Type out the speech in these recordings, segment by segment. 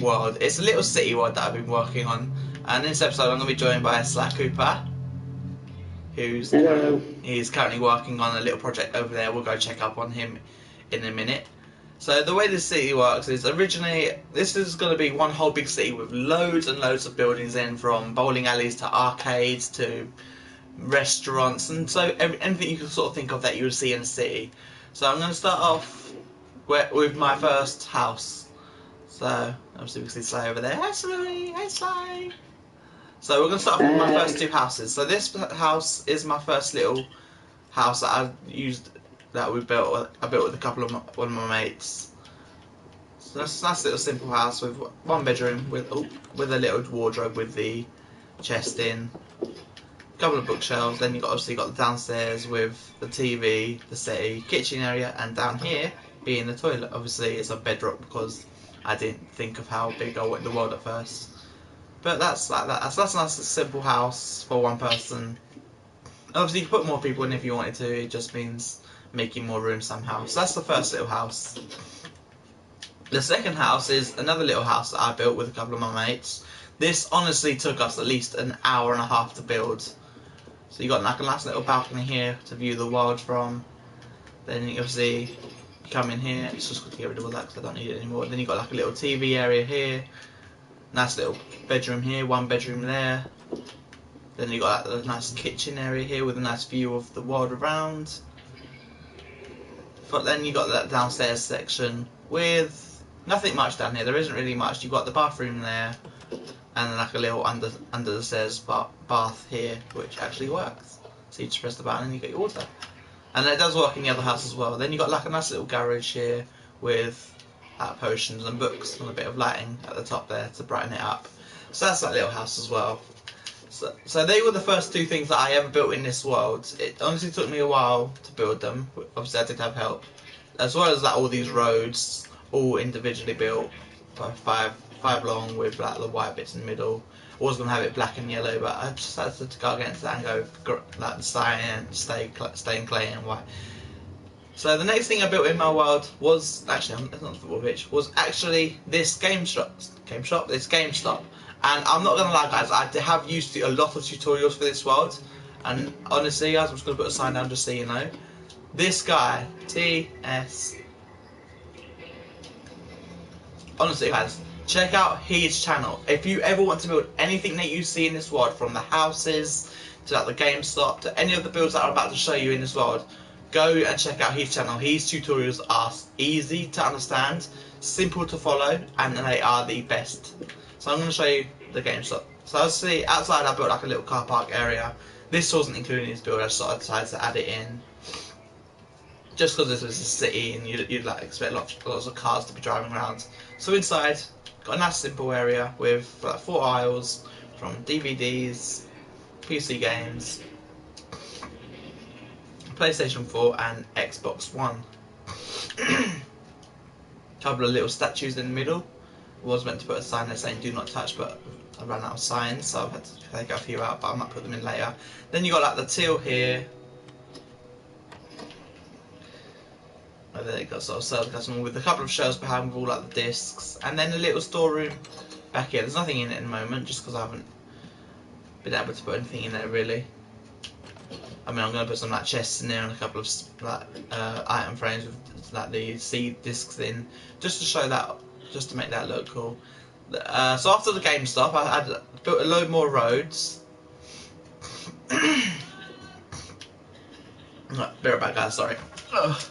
world. It's a little city world that I've been working on, and in this episode I'm going to be joined by slycooper, who's he's currently working on a little project over there. We'll go check up on him in a minute. So the way this city works is originally this is going to be one whole big city with loads and loads of buildings in, from bowling alleys to arcades to restaurants, and so anything you can sort of think of that you would see in a city. So I'm going to start off with my first house. So obviously we can see Sly over there. Hi Sly, hi Sly. So we're going to start off with my first two houses. So this house is my first little house that I used, that I built with a couple of one of my mates. So that's a nice little simple house with one bedroom with a little wardrobe with the chest in, a couple of bookshelves. Then you've obviously got the downstairs with the TV, the settee, kitchen area, and down here being the toilet. Obviously it's a bedrock because I didn't think of how big I wanted the world at first. But that's like that. So that's a nice simple house for one person. Obviously you can put more people in if you wanted to. It just means making more room somehow. So that's the first little house. The second house is another little house that I built with a couple of my mates. This honestly took us at least an hour and a half to build. So you got like a nice little balcony here to view the world from. Then you obviously come in here. It's just got to get rid of all that because I don't need it anymore. Then you got like a little TV area here. Nice little bedroom here, one bedroom there. Then you got like a nice kitchen area here with a nice view of the world around. But then you got that downstairs section with nothing much down here. There isn't really much. You've got the bathroom there, and like a little under the stairs bath here, which actually works. So you just press the button and you get your water. And it does work in the other house as well. Then you got like a nice little garage here with potions and books and a bit of lighting at the top there to brighten it up. So that's that little house as well. So they were the first two things that I ever built in this world. It honestly took me a while to build them. Obviously I did have help. As well as like all these roads, all individually built, five long with like the white bits in the middle. I was going to have it black and yellow, but I just had to go against that and go like cyan, staying clay and white. So the next thing I built in my world was actually, was actually this GameStop. And I'm not gonna lie, guys, I have used a lot of tutorials for this world, and honestly, guys, I'm just gonna put a sign down just so you know. This guy, TS. Honestly, guys, check out his channel. If you ever want to build anything that you see in this world, from the houses to like the GameStop to any of the builds that I'm about to show you in this world, go and check out his channel. His tutorials are easy to understand, simple to follow, and they are the best. So I'm going to show you the GameStop. So obviously outside I built like a little car park area. This wasn't included in his build, I just sort of decided to add it in. Just because this was a city and you'd like expect lots of cars to be driving around. So inside, got a nice simple area with like 4 aisles from DVDs, PC games, PlayStation 4 and Xbox One. Couple of little statues in the middle. I was meant to put a sign there saying do not touch, but I ran out of signs, so I've had to take a few out, but I might put them in later. Then you got like the till here. And then it got sort of served customer with a couple of shelves behind with all like the discs, and then a little storeroom back here. There's nothing in it at the moment, just because I haven't been able to put anything in there really. I mean, I'm going to put some like chests in there and a couple of like item frames with like the C discs in, just to show that, just to make that look cool. So after the GameStop, I built a load more roads. Right, be right back, guys. Sorry. Ugh.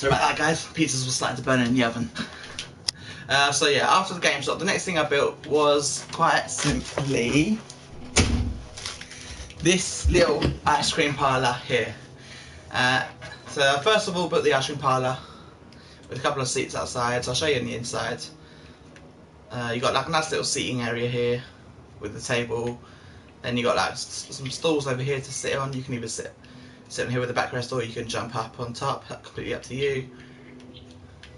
Sorry about that, guys. Pizzas were starting to burn in the oven. So yeah, after the game stopped, the next thing I built was quite simply this little ice cream parlour here. So first of all, built the ice cream parlour with a couple of seats outside. So I'll show you in the inside. You got like a nice little seating area here with the table. Then you got like some stools over here to sit on. You can either sit on here with the backrest, or you can jump up on top. That's completely up to you.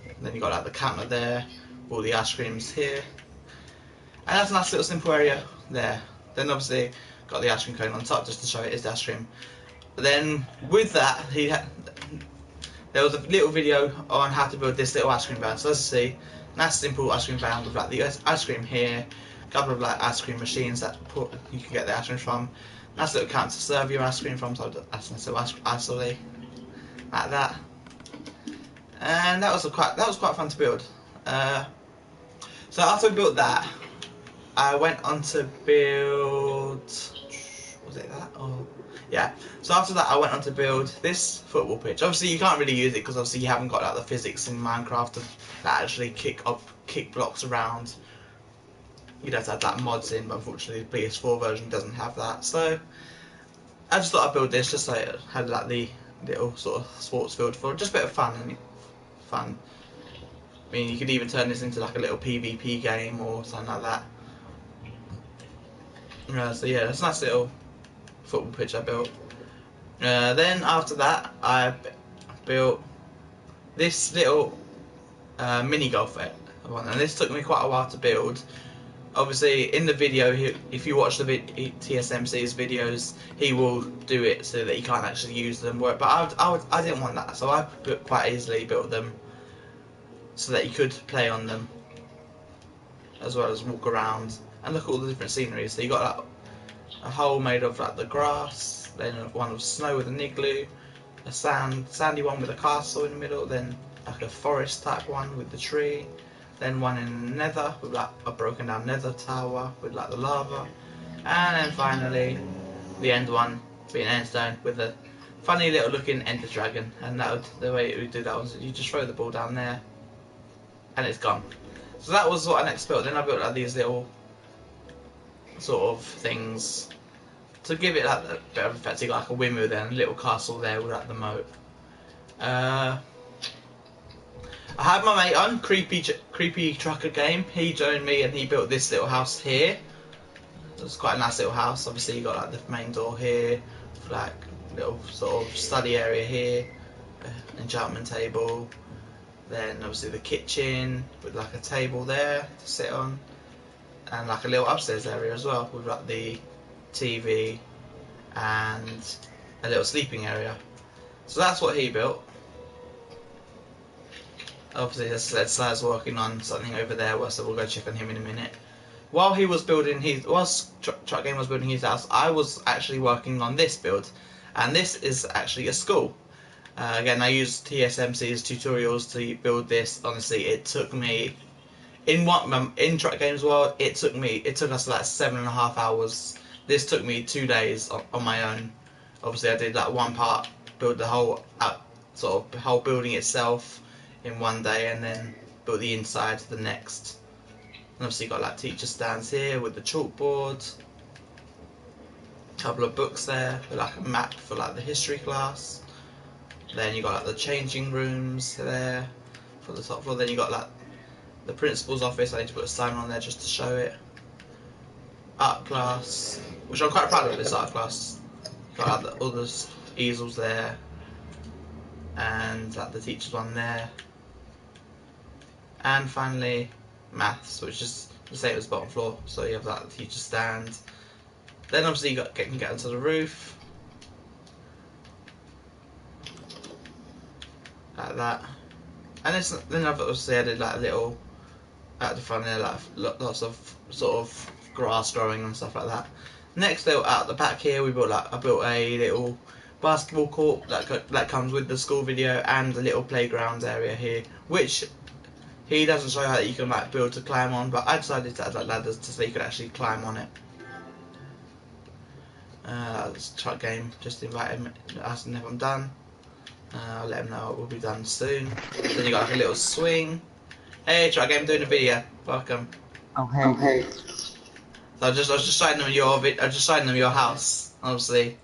And then you got like the counter there, all the ice creams here, and that's a nice little simple area there. Then obviously got the ice cream cone on top just to show it is the ice cream. But then with that, there was a little video on how to build this little ice cream van. So let's see, nice simple ice cream van with like the ice cream here, a couple of like ice cream machines that you can get the ice cream from. Nice little counter to serve your ice cream from, so that's nice little ice like that. And that was quite fun to build. So after we built that, I went on to build. Was it that? Oh, yeah. So after that, I went on to build this football pitch. Obviously, you can't really use it because obviously you haven't got like the physics in Minecraft that actually kick blocks around. You'd have to have that mods in, but unfortunately the PS4 version doesn't have that. So I just thought I'd build this just so it had like the little sort of sports field for just a bit of fun. I mean, you could even turn this into like a little PvP game or something like that. So yeah, that's a nice little football pitch I built. Then after that, I built this little mini golf one, and this took me quite a while to build. Obviously, in the video, if you watch the TSMC's videos, he will do it so that you can't actually use them. But I didn't want that, so I quite easily built them so that you could play on them, as well as walk around and look at all the different scenery. So you got like a hole made of like the grass, then one with snow with an igloo, a sandy one with a castle in the middle, then like a forest type one with the tree. Then one in nether with like a broken down nether tower with like the lava, and then finally the end one being endstone with a funny little looking ender dragon. And the way it would do that was you just throw the ball down there and it's gone. So that was what I next built. Then I built like these little sort of things to give it like a bit of effect, like a windmill there and a little castle there with like the moat. I had my mate on, Creepy Trucker Game. He joined me and he built this little house here. It's quite a nice little house. Obviously you got like the main door here, like little sort of study area here, enchantment table. Then obviously the kitchen with like a table there to sit on, and like a little upstairs area as well with like the TV and a little sleeping area. So that's what he built. Obviously, as I said, Sly's working on something over there, so we'll go check on him in a minute. While he was building Truck Game was building his house, I was actually working on this build, and this is actually a school. Again, I used TSMC's tutorials to build this. Honestly, it took me in Truck Games world. It took us like 7.5 hours. This took me 2 days on my own. Obviously, I did like one part, build the whole whole building itself in one day, and then built the inside the next. And obviously you got like teacher stands here with the chalkboard, a couple of books there with like a map for like the history class. Then you got like the changing rooms there for the top floor. Then you got like the principal's office. I need to put a sign on there just to show it. Art class, which I'm quite proud of this art class. Got like all the easels there, and like the teacher's one there. And finally, maths, which is the same as bottom floor. So you have that teacher stand. Then obviously you can get onto the roof, like that. And then I've obviously added like a little at the front there, like lots of sort of grass growing and stuff like that. Next, little out the back here, I built a little basketball court that comes with the school video, and a little playground area here, which he doesn't show how you can like build to climb on, but I decided to add like ladders so you could actually climb on it. This Truck Game just invited me, asked me if I'm done. I'll let him know it will be done soon. Then you got like a little swing. Hey, Truck Game, doing a video. Welcome. Oh hey. So I was just showing them your house. Obviously,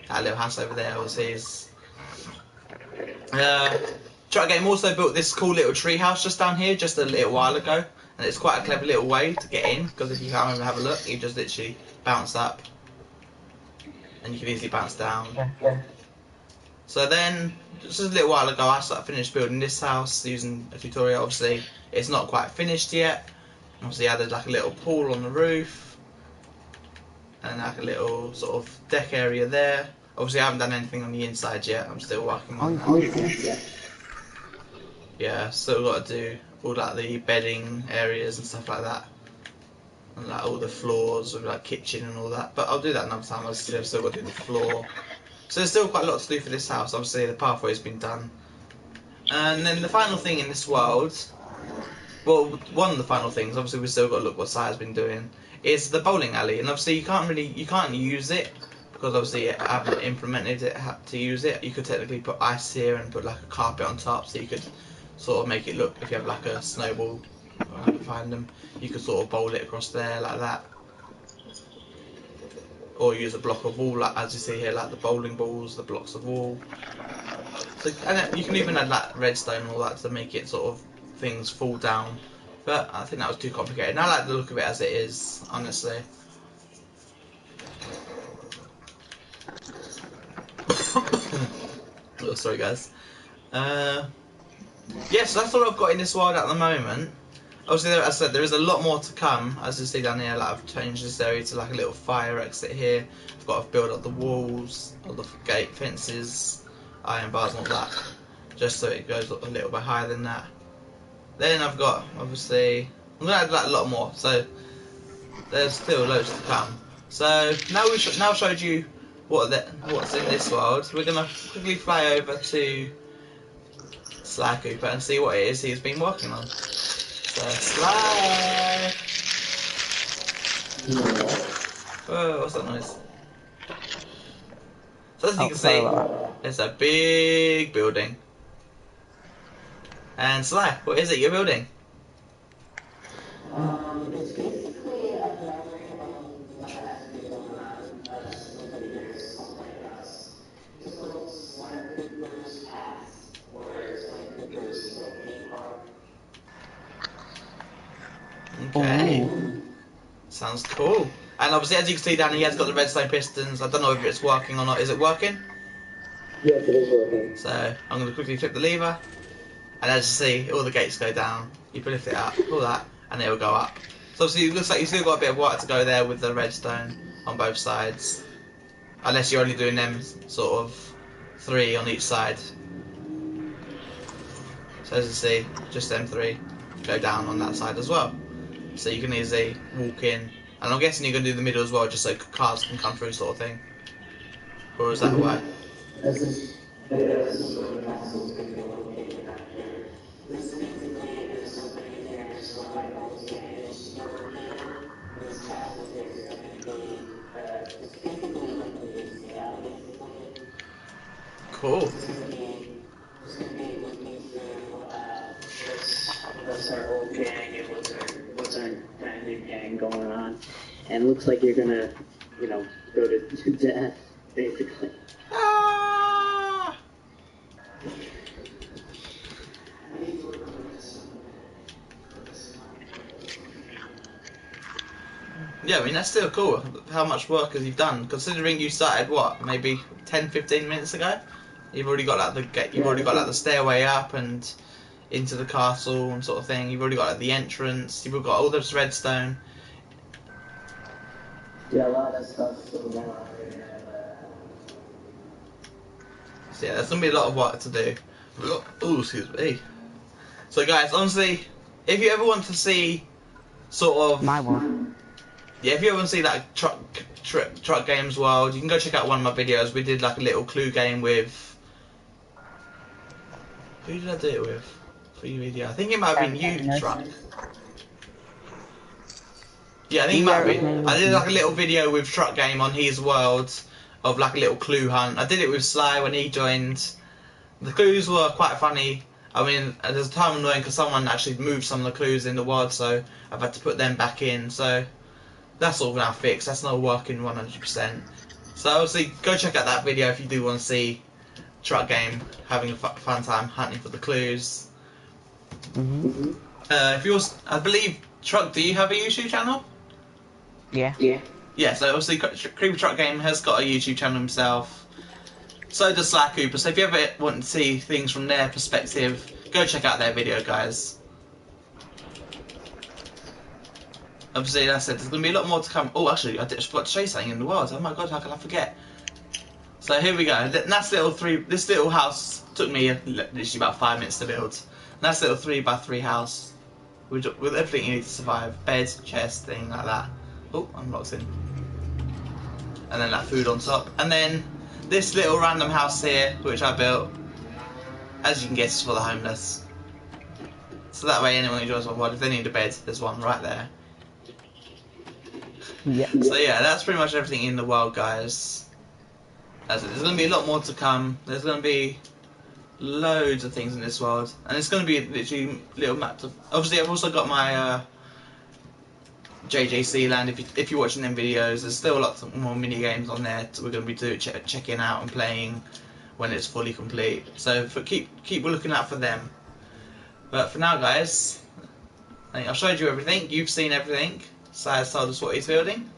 that little house over there obviously is. Truck Game also built this cool little tree house just down here just a little while ago, and it's quite a clever little way to get in because if you can't remember, have a look, you just literally bounce up, and you can easily bounce down. Yeah. So then, just a little while ago, I finished building this house using a tutorial. Obviously, it's not quite finished yet. Obviously, I added like a little pool on the roof, and like a little sort of deck area there. Obviously, I haven't done anything on the inside yet. I'm still working on. Oh, you finished yet? Yeah, still got to do all like the bedding areas and stuff like that, and like all the floors with like kitchen and all that. But I'll do that another time. I've still got to do the floor. So there's still quite a lot to do for this house. Obviously, the pathway's been done, and then the final thing in this world. Well, one of the final things, obviously we've still got to look what Si's been doing, is the bowling alley. And obviously you can't use it, because obviously I haven't implemented it to use it. You could technically put ice here and put like a carpet on top, so you could sort of make it look, if you have like a snowball, I can find them, you could sort of bowl it across there like that. Or use a block of wall, like as you see here, like the bowling balls, the blocks of wall. So, and then you can even add like redstone and all that to make it sort of things fall down, but I think that was too complicated. And I like the look of it as it is, honestly. Oh, sorry guys. Yeah, so that's all I've got in this world at the moment. Obviously, as I said, there is a lot more to come. As you see down here, like I've changed this area to like a little fire exit here. I've got to build up the walls, all the gate fences, iron bars and all that, just so it goes up a little bit higher than that. Then I've got, obviously, I'm going to add like a lot more, so there's still loads to come. So now now showed you what's in this world. We're going to quickly fly over to Sly Cooper and see what it is he's been working on. So Sly! Whoa, what's that noise? So as you can see, it's a big building. And Sly, what is it you're building? It's basically Okay. Sounds cool. And obviously, as you can see down here, he has got the redstone pistons. I don't know if it's working or not. Is it working? Yes, it is working. So I'm going to quickly flip the lever. And as you see, all the gates go down. You can lift it up, all that, and it will go up. So obviously, it looks like you've still got a bit of work to go there with the redstone on both sides. Unless you're only doing them sort of 3 on each side. So as you see, just them 3 go down on that side as well. So you can easily walk in. And I'm guessing you're going to do the middle as well, just so cars can come through sort of thing. Or is that why? Cool. What's our old gang and what's our new gang going on? And it looks like you're gonna, go to death, basically. Ah! Yeah, I mean, that's still cool. How much work have you done? Considering you started, what, maybe 10-15 minutes ago? You've already got like the gate, you've already got like the stairway up and into the castle and sort of thing. You've already got like the entrance. You've got all this redstone. Yeah, a lot of stuff still going on. So yeah, there's gonna be a lot of work to do. Oh, excuse me. So guys, honestly, if you ever want to see sort of My one. yeah, if you ever want to see like truck games world, you can go check out one of my videos. We did like a little clue game with. Who did I do it with? For your video, I think it might have been you, Truck. Yeah, I think it might have been. I did like a little video with Truck Game on his world of like a little clue hunt. I did it with Sly when he joined. The clues were quite funny. I mean, there's a time annoying because someone actually moved some of the clues in the world, so I've had to put them back in. So that's all now fixed. That's not working 100%. So obviously, go check out that video if you do want to see Truck Game having a fun time hunting for the clues. If you also, I believe, Truck, do you have a YouTube channel? Yeah. Yeah, so obviously Creeper Truck Game has got a YouTube channel himself. So does slycooper. So if you ever want to see things from their perspective, go check out their video, guys. Obviously, as I said, there's going to be a lot more to come. Oh, actually, I forgot to show you something in the world. Oh my god, how can I forget? So here we go. That's this little house took me literally about 5 minutes to build. Nice little 3x3 house with everything you need to survive. Bed, chest, thing like that. Oh, I'm locked in. And then that food on top. And then this little random house here, which I built, as you can guess, is for the homeless. So that way anyone who joins my world, if they need a bed, there's one right there. Yeah. So yeah, that's pretty much everything in the world, guys. There's going to be a lot more to come. There's going to be loads of things in this world, and it's going to be literally little maps of. Obviously, I've also got my JJC land. If you're watching them videos, there's still lots more mini games on there that we're going to be checking out and playing when it's fully complete. So keep looking out for them. But for now, guys, I think I've showed you everything. You've seen everything. Si's told us what he's building.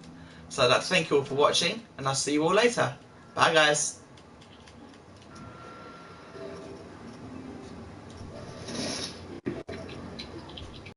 So I'd like to thank you all for watching, and I'll see you all later. Bye, guys.